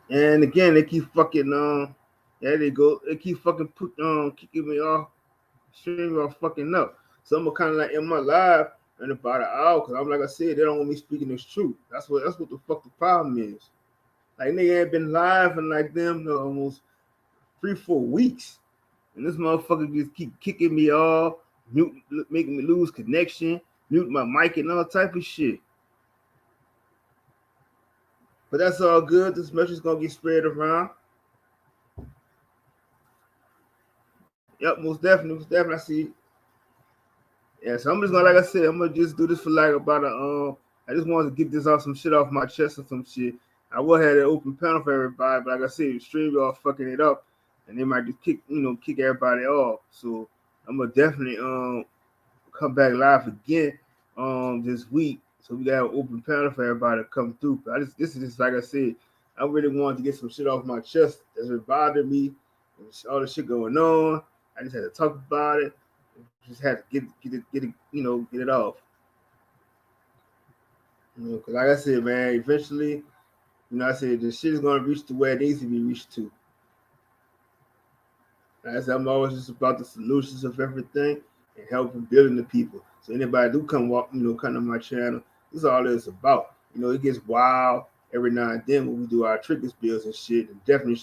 And again, they keep fucking yeah, they go. They keep fucking kicking me off, streaming off fucking up. So I'm kind of like in my live in about an hour because I'm like I said, they don't want me speaking this truth. That's what the fuck the problem is. Like nigga ain't been live in like them almost 3-4 weeks, and this motherfucker just keep kicking me off, mute, making me lose connection, mute my mic and all type of shit. But that's all good. This message is gonna get spread around. Yep, most definitely, most definitely. I see. Yeah, so I'm just gonna, like I said, I'm gonna just do this for like about a I just wanted to get this off some shit off my chest or some shit. I would have an open panel for everybody, but like I said, stream y'all fucking it up, and they might just kick everybody off. So I'm gonna definitely come back live again this week. So we got an open panel for everybody to come through. But this is just like I said, I really wanted to get some shit off my chest that's been bothering me. All the shit going on. I just had to talk about it. Just had to get it off. Cause like I said, man, eventually, I said the shit is gonna reach to where it needs to be reached to. Like I said, I'm always just about the solutions of everything and helping building the people. So anybody do come walk, come to my channel. This is all it's about. It gets wild every now and then when we do our triggers bills and shit. And definitely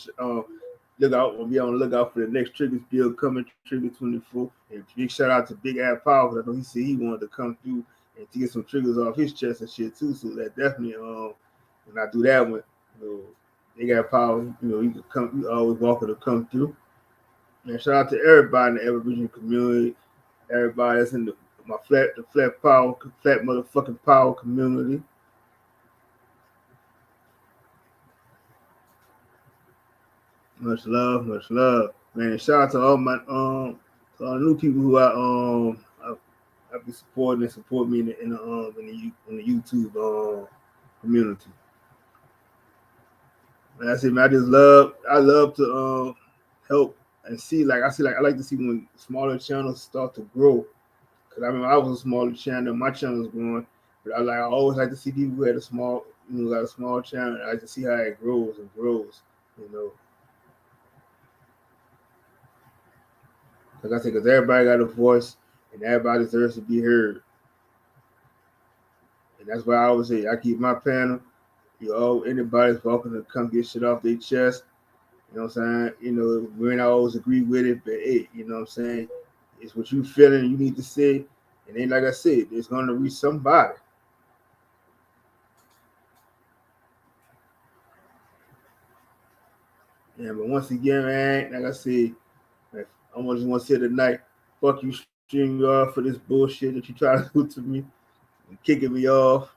look out. We'll be on the lookout for the next triggers bill coming, Trigger 24. And big shout out to Big Ad Power because I know he said he wanted to come through and to get some triggers off his chest and shit too. So that definitely when I do that one, they got power. You can come. You always welcome to come through. And shout out to everybody in the Aboriginal community, everybody that's in the flat motherfucking power community. Much love, man. Shout out to all my to all the new people who I be supporting and support me in the YouTube community. And I say, man, I love to help and see I like to see when smaller channels start to grow. Cause I remember I was a smaller channel, my channel was growing, but I always like to see people who had a small, got a small channel. I like to see how it grows and grows, you know. Like I said, cause everybody got a voice and everybody deserves to be heard, and that's why I always say I keep my panel. Anybody's welcome to come get shit off their chest. You know what I'm saying? We ain't always agree with it, but hey, you know what I'm saying? It's what you feeling you need to say. And then, like I said, it's going to reach somebody. Yeah, but once again, man, like I said, I just want to say tonight, fuck you, stream you off for this bullshit that you try to do to me and kicking me off.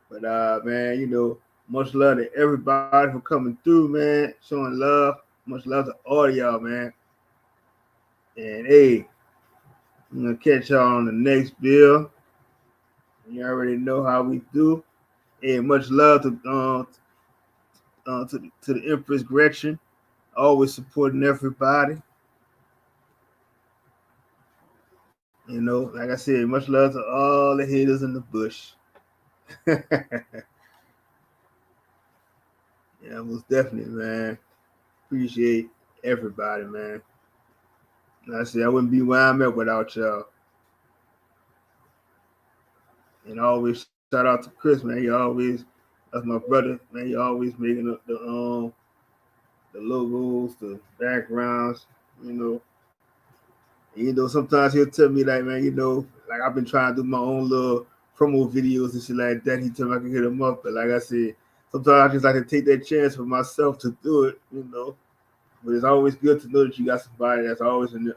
But man, much love to everybody for coming through, man, showing love. Much love to all y'all, man. And hey, I'm gonna catch y'all on the next bill. You already know how we do. And much love to the Empress Gretchen, always supporting everybody. Like I said, much love to all the haters in the bush. Yeah, most definitely, man. Appreciate everybody, man. Like I said, I wouldn't be where I'm at without y'all. And always shout out to Chris, man. That's my brother, man. He always making up the logos, the backgrounds, you know. Sometimes he'll tell me like, man, like I've been trying to do my own little promo videos and shit like that. He tell me I can hit him up, but like I said, sometimes I just like to take that chance for myself to do it. But it's always good to know that you got somebody that's always when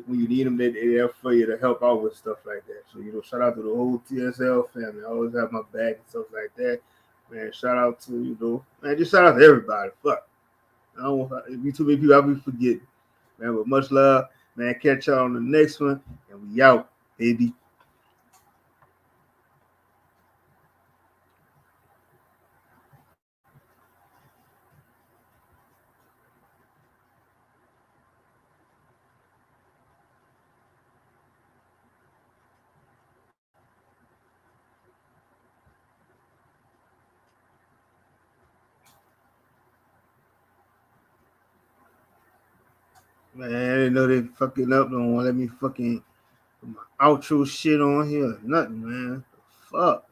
you need them, they're there for you to help out with stuff like that. So shout out to the whole TSL family. I always have my back and stuff like that. Man, shout out to man, just shout out to everybody. Fuck, I don't want to be too many people. I'll be forgetting. Man, but much love, man. Catch y'all on the next one, and we out, baby. Man, I didn't know they fucking up. Don't want to let me fucking put my outro shit on here. Nothing, man. Fuck.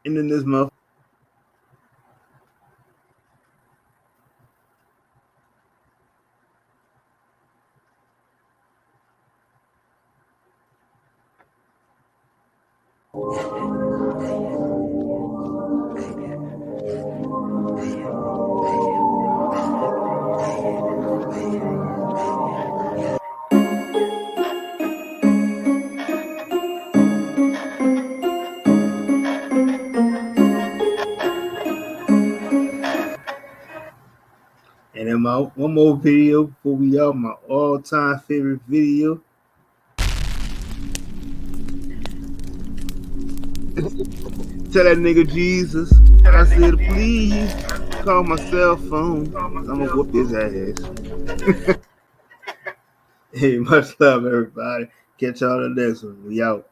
And then this motherfucker. And then my one more video before we out, my all-time favorite video. Tell that nigga Jesus, I said please call my cell phone. I'm gonna whoop his ass. Hey, much love everybody. Catch y'all on the next one. We out.